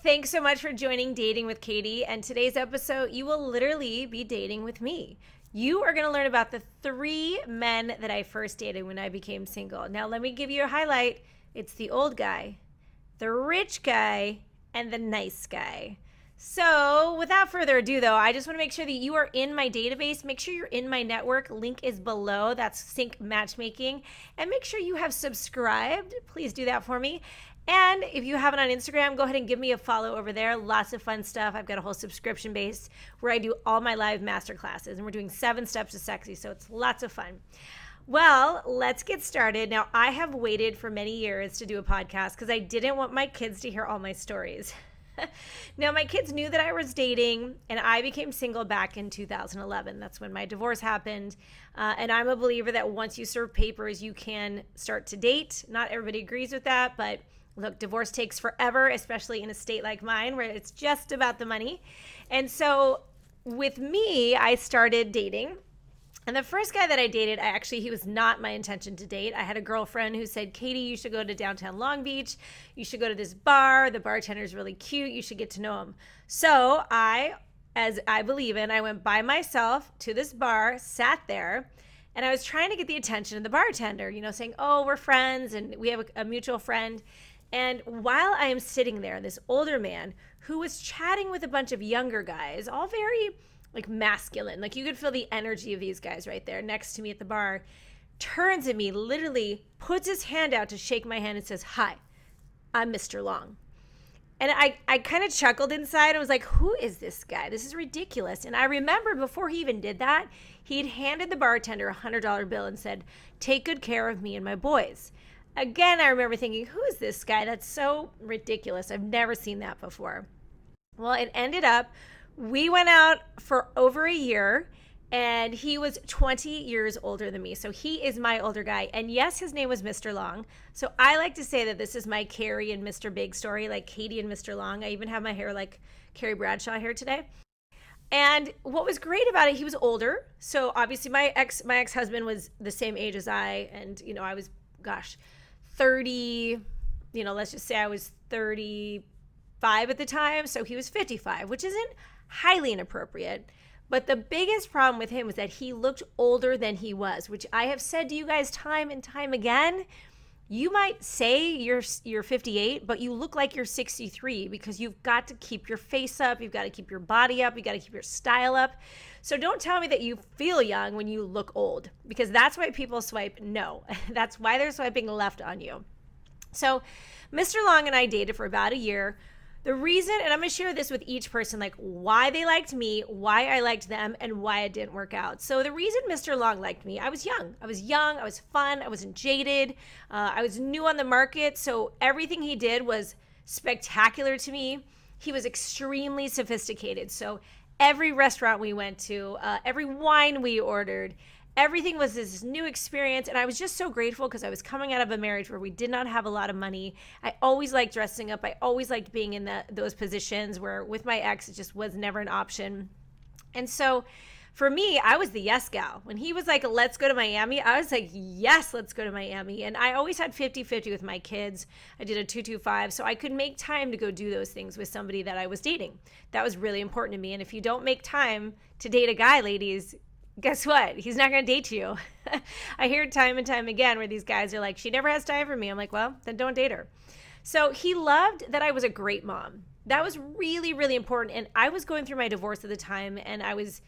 Thanks so much for joining Dating with Katy. And today's episode, you will literally be dating with me. You are going to learn about the 3 men that I first dated when I became single. Now, let me give you a highlight. It's the old guy, the rich guy, and the nice guy. So, without further ado, though, I just want to make sure that you are in my database. Make sure you're in my network. Link is below. That's Sync Matchmaking. And make sure you have subscribed. Please do that for me. And if you haven't on Instagram, go ahead and give me a follow over there. Lots of fun stuff. I've got a whole subscription base where I do all my live masterclasses. And we're doing 7 steps to sexy. So it's lots of fun. Well, let's get started. Now, I have waited for many years to do a podcast because I didn't want my kids to hear all my stories. Now, my kids knew that I was dating, and I became single back in 2011. That's when my divorce happened. And I'm a believer that once you serve papers, you can start to date. Not everybody agrees with that, but look, divorce takes forever, especially in a state like mine where it's just about the money. And so with me, I started dating. And the first guy that I dated, he was not my intention to date. I had a girlfriend who said, Katy, you should go to downtown Long Beach. You should go to this bar. The bartender's really cute. You should get to know him. So as I believe in, I went by myself to this bar, sat there, and I was trying to get the attention of the bartender, saying, oh, we're friends and we have a mutual friend. And while I am sitting there, this older man who was chatting with a bunch of younger guys, all very masculine, you could feel the energy of these guys right there next to me at the bar, turns at me, literally puts his hand out to shake my hand and says, hi, I'm Mr. Long. And I kind of chuckled inside. I was like, who is this guy? This is ridiculous. And I remember before he even did that, he'd handed the bartender a $100 bill and said, take good care of me and my boys. Again, I remember thinking, who is this guy? That's so ridiculous. I've never seen that before. Well, it ended up, we went out for over a year, and he was 20 years older than me. So he is my older guy. And yes, his name was Mr. Long. So I like to say that this is my Carrie and Mr. Big story, like Katy and Mr. Long. I even have my hair like Carrie Bradshaw hair today. And what was great about it, he was older. So obviously my ex-husband was the same age as I. And, I was, 30, let's just say I was 35 at the time. So he was 55, which isn't highly inappropriate. But the biggest problem with him was that he looked older than he was, which I have said to you guys time and time again. You might say you're 58, but you look like you're 63 because you've got to keep your face up. You've got to keep your body up. You got to keep your style up. So don't tell me that you feel young when you look old, because that's why people swipe no. That's why they're swiping left on you. So Mr. Long and I dated for about a year. The reason, and I'm going to share this with each person, why they liked me, why I liked them, and why it didn't work out. So the reason Mr. Long liked me, I was young, I was fun, I wasn't jaded, I was new on the market, so everything he did was spectacular to me. He was extremely sophisticated, so every restaurant we went to, every wine we ordered, everything was this new experience, and I was just so grateful because I was coming out of a marriage where we did not have a lot of money. I always liked dressing up. I always liked being in those positions where with my ex, it just was never an option. And so for me, I was the yes gal. When he was like, let's go to Miami, I was like, yes, let's go to Miami. And I always had 50-50 with my kids. I did a 2-2-5, so I could make time to go do those things with somebody that I was dating. That was really important to me. And if you don't make time to date a guy, ladies, guess what? He's not going to date you. I hear it time and time again where these guys are like, she never has time for me. I'm like, well, then don't date her. So he loved that I was a great mom. That was really, really important. And I was going through my divorce at the time, and I was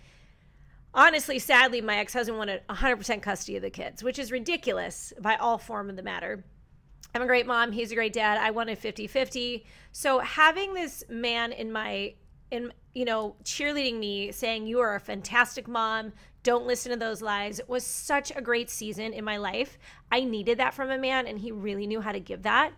honestly, sadly, my ex-husband wanted 100% custody of the kids, which is ridiculous by all form of the matter. I'm a great mom. He's a great dad. I wanted 50-50. So having this man cheerleading me, saying you are a fantastic mom, don't listen to those lies, was such a great season in my life. I needed that from a man, and he really knew how to give that.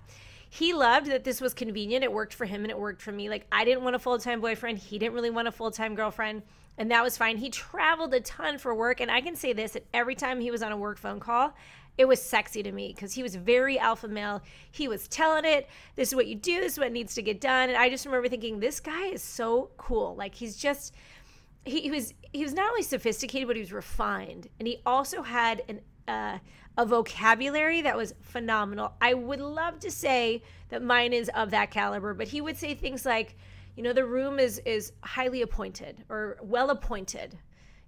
He loved that this was convenient. It worked for him and it worked for me. I didn't want a full-time boyfriend. He didn't really want a full-time girlfriend, and that was fine. He traveled a ton for work, and I can say this, that every time he was on a work phone call, it was sexy to me because he was very alpha male. He was telling it, this is what you do, this is what needs to get done. And I just remember thinking, this guy is so cool. He's just, he was not only sophisticated, but he was refined. And he also had a vocabulary that was phenomenal. I would love to say that mine is of that caliber, but he would say things like, the room is highly appointed or well appointed,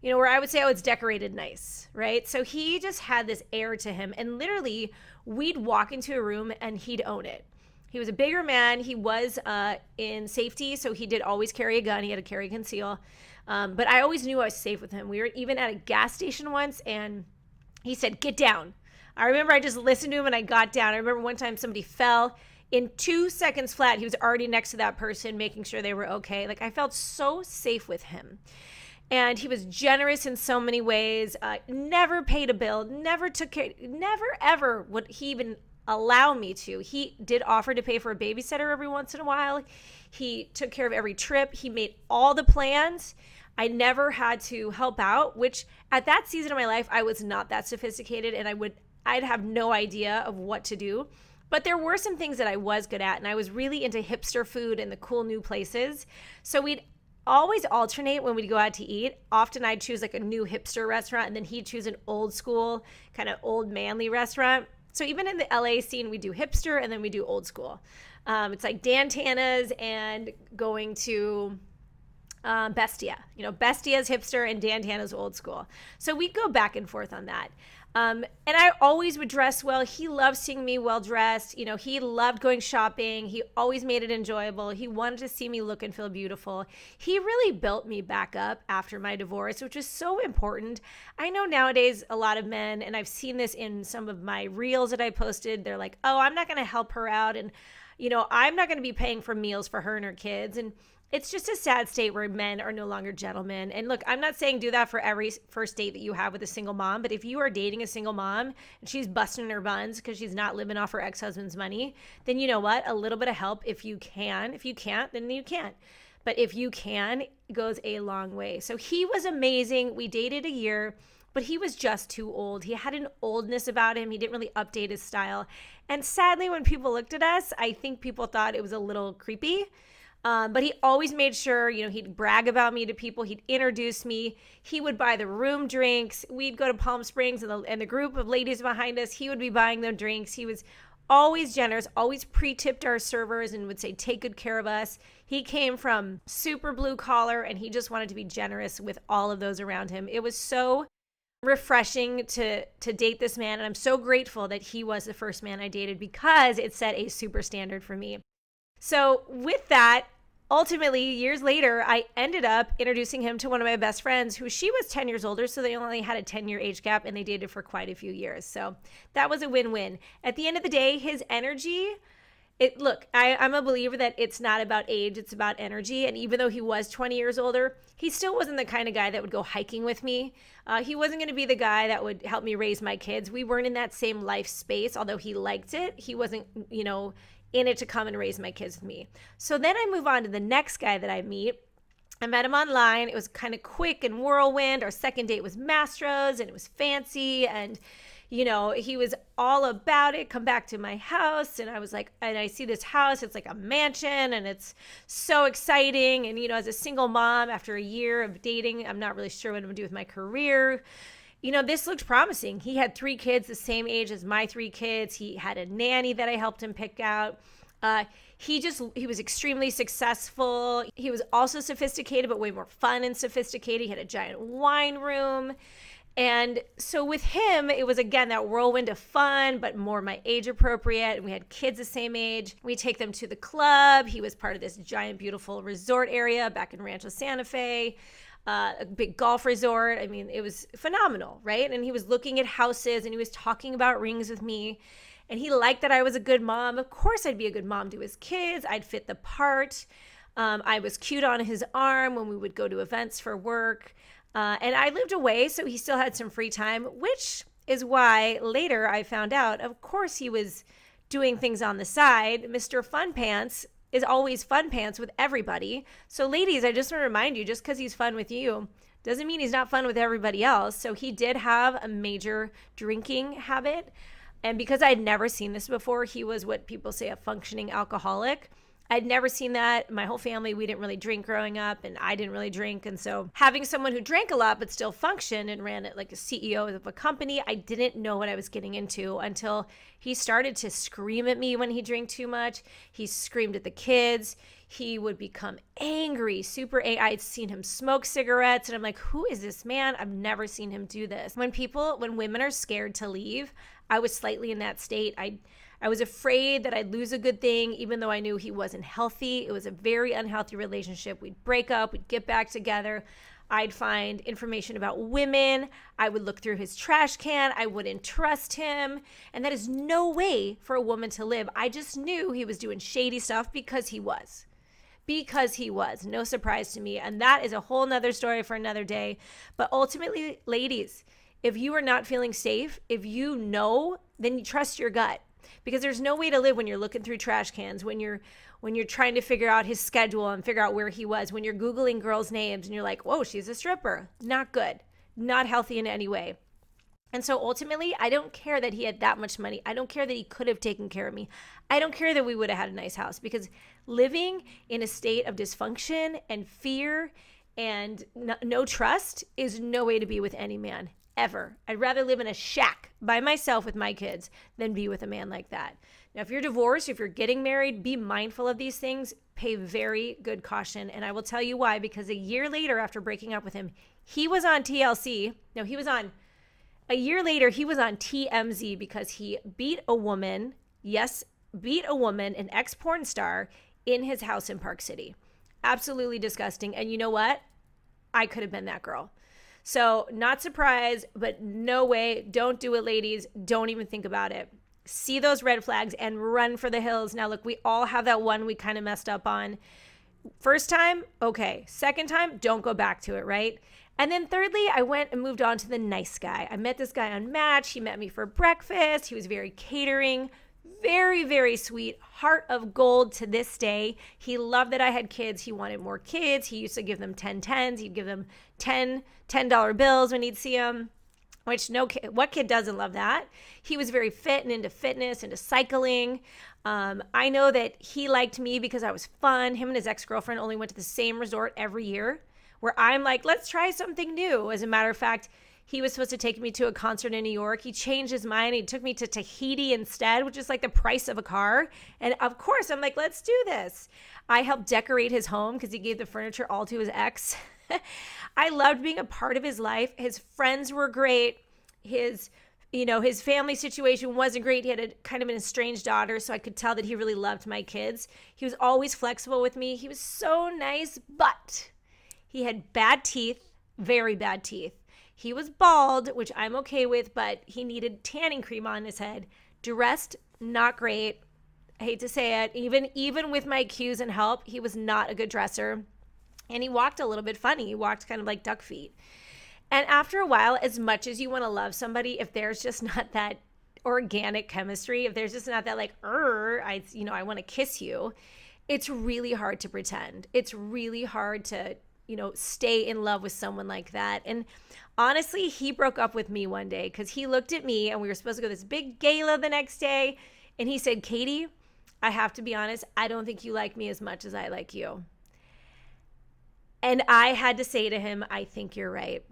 where I would say, oh, it's decorated nice, right? So he just had this air to him, and literally we'd walk into a room and he'd own it. He was a bigger man. He was in safety, so he did always carry a gun. He had to carry conceal. But I always knew I was safe with him. We were even at a gas station once, and he said, get down. I remember I just listened to him, and I got down. I remember one time somebody fell. In 2 seconds flat, he was already next to that person, making sure they were okay. Like, I felt so safe with him. And he was generous in so many ways, never paid a bill, never ever would he even allow me to. He did offer to pay for a babysitter every once in a while. He took care of every trip. He made all the plans. I never had to help out, which at that season of my life, I was not that sophisticated, and I'd have no idea of what to do. But there were some things that I was good at, and I was really into hipster food and the cool new places. So we'd always alternate when we'd go out to eat. Often I'd choose like a new hipster restaurant, and then he'd choose an old school, kind of old manly restaurant. So even in the LA scene, we do hipster and then we do old school. It's like Dan Tana's and going to Bestia. Bestia's hipster and Dan Tana's old school. So we go back and forth on that. And I always would dress well. He loved seeing me well dressed. He loved going shopping. He always made it enjoyable. He wanted to see me look and feel beautiful. He really built me back up after my divorce, which is so important. I know nowadays a lot of men, and I've seen this in some of my reels that I posted, they're like, oh, I'm not going to help her out. And, I'm not going to be paying for meals for her and her kids. And it's just a sad state where men are no longer gentlemen. And look, I'm not saying do that for every first date that you have with a single mom, but if you are dating a single mom and she's busting her buns because she's not living off her ex-husband's money, then you know what? A little bit of help if you can. If you can't, then you can't. But if you can, it goes a long way. So he was amazing. We dated a year, but he was just too old. He had an oldness about him. He didn't really update his style. And sadly, when people looked at us, I think people thought it was a little creepy. But he always made sure, he'd brag about me to people. He'd introduce me. He would buy the room drinks. We'd go to Palm Springs, and the group of ladies behind us, he would be buying them drinks. He was always generous, always pre-tipped our servers and would say, take good care of us. He came from super blue collar, and he just wanted to be generous with all of those around him. It was so refreshing to date this man, and I'm so grateful that he was the first man I dated because it set a super standard for me. So with that, ultimately, years later, I ended up introducing him to one of my best friends who she was 10 years older. So they only had a 10-year age gap, and they dated for quite a few years. So that was a win-win. At the end of the day, his energy, I'm a believer that it's not about age, it's about energy. And even though he was 20 years older, he still wasn't the kind of guy that would go hiking with me. He wasn't going to be the guy that would help me raise my kids. We weren't in that same life space, although he liked it. He wasn't, in it to come and raise my kids with me. So then I move on to the next guy that I meet. I met him online. It was kind of quick and whirlwind. Our second date was Mastro's, and it was fancy. And, he was all about it. Come back to my house. And I was like, and I see this house. It's like a mansion, and it's so exciting. And, as a single mom, after a year of dating, I'm not really sure what I'm going to do with my career. This looked promising. He had 3 kids the same age as my 3 kids. He had a nanny that I helped him pick out. He was extremely successful. He was also sophisticated, but way more fun and sophisticated. He had a giant wine room. And so with him, it was, again, that whirlwind of fun, but more my age appropriate. And we had kids the same age. We take them to the club. He was part of this giant, beautiful resort area back in Rancho Santa Fe. A big golf resort. I mean, it was phenomenal, right? And he was looking at houses, and he was talking about rings with me, and he liked that I was a good mom. Of course, I'd be a good mom to his kids. I'd fit the part. I was cute on his arm when we would go to events for work. And I lived away, so he still had some free time, which is why later I found out, of course, he was doing things on the side. Mr. Fun Pants is always fun pants with everybody. So ladies, I just want to remind you, just because he's fun with you doesn't mean he's not fun with everybody else. So he did have a major drinking habit. And because I'd never seen this before, he was what people say a functioning alcoholic. I'd never seen that. My whole family, we didn't really drink growing up, and I didn't really drink. And so having someone who drank a lot but still functioned and ran it like a CEO of a company, I didn't know what I was getting into until he started to scream at me when he drank too much. He screamed at the kids. He would become angry, super angry. I'd seen him smoke cigarettes, and I'm like, who is this man? I've never seen him do this. When women are scared to leave, I was slightly in that state. I was afraid that I'd lose a good thing, even though I knew he wasn't healthy. It was a very unhealthy relationship. We'd break up, we'd get back together. I'd find information about women. I would look through his trash can. I wouldn't trust him. And that is no way for a woman to live. I just knew he was doing shady stuff because he was. No surprise to me. And that is a whole nother story for another day. But ultimately, ladies, if you are not feeling safe, if you know, then you trust your gut. Because there's no way to live when you're looking through trash cans, when you're trying to figure out his schedule and figure out where he was, when you're Googling girls' names and you're like, whoa, she's a stripper. Not good. Not healthy in any way. And so ultimately, I don't care that he had that much money. I don't care that he could have taken care of me. I don't care that we would have had a nice house, because living in a state of dysfunction and fear and no trust is no way to be with any man. Ever. I'd rather live in a shack by myself with my kids than be with a man like that. Now, if you're divorced, if you're getting married, be mindful of these things. Pay very good caution. And I will tell you why, because a year later after breaking up with him, he was on TLC. No, a year later, he was on TMZ because he beat a woman. Yes, beat a woman, an ex-porn star, in his house in Park City. Absolutely disgusting. And you know what? I could have been that girl. So not surprised, but no way. Don't do it, ladies. Don't even think about it. See those red flags and run for the hills. Now, look, we all have that one we kind of messed up on. First time, okay. Second time, don't go back to it, right? And then thirdly, I went and moved on to the nice guy. I met this guy on Match. He met me for breakfast. He was very catering. Very, very sweet, heart of gold to this day. He loved that I had kids. He wanted more kids. He used to give them 10 He'd give them $10 bills when he'd see them, which what kid doesn't love that? He was very fit and into fitness, into cycling. I know that he liked me because I was fun. Him and his ex-girlfriend only went to the same resort every year, where I'm like, let's try something new. As a matter of fact, he was supposed to take me to a concert in New York. He changed his mind. He took me to Tahiti instead, which is like the price of a car. And of course, I'm like, let's do this. I helped decorate his home because he gave the furniture all to his ex. I loved being a part of his life. His friends were great. His family situation wasn't great. He had a kind of an estranged daughter, so I could tell that he really loved my kids. He was always flexible with me. He was so nice, but he had bad teeth, very bad teeth. He was bald, which I'm okay with, but he needed tanning cream on his head. Dressed, not great. I hate to say it. Even with my cues and help, he was not a good dresser. And he walked a little bit funny. He walked kind of like duck feet. And after a while, as much as you want to love somebody, if there's just not that organic chemistry, if there's just not that like, I want to kiss you, it's really hard to pretend. It's really hard to stay in love with someone like that. And honestly, he broke up with me one day because he looked at me and we were supposed to go to this big gala the next day. And he said, Katy, I have to be honest, I don't think you like me as much as I like you. And I had to say to him, I think you're right.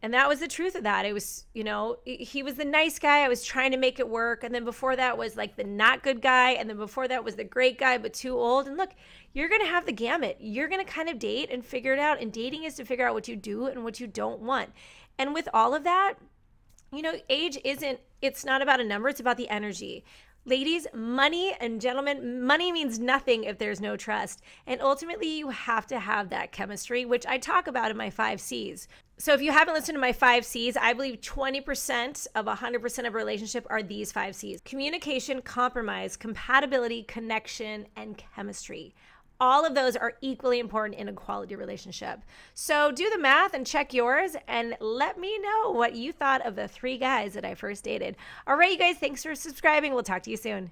And that was the truth of that. It was, he was the nice guy. I was trying to make it work. And then before that was like the not good guy. And then before that was the great guy, but too old. And look, you're going to have the gamut. You're going to kind of date and figure it out. And dating is to figure out what you do and what you don't want. And with all of that, age it's not about a number. It's about the energy. Ladies, money and gentlemen, money means nothing if there's no trust. And ultimately, you have to have that chemistry, which I talk about in my 5 C's. So if you haven't listened to my 5 C's, I believe 20% of 100% of a relationship are these 5 C's. Communication, compromise, compatibility, connection, and chemistry. All of those are equally important in a quality relationship. So do the math and check yours and let me know what you thought of the 3 guys that I first dated. All right, you guys, thanks for subscribing. We'll talk to you soon.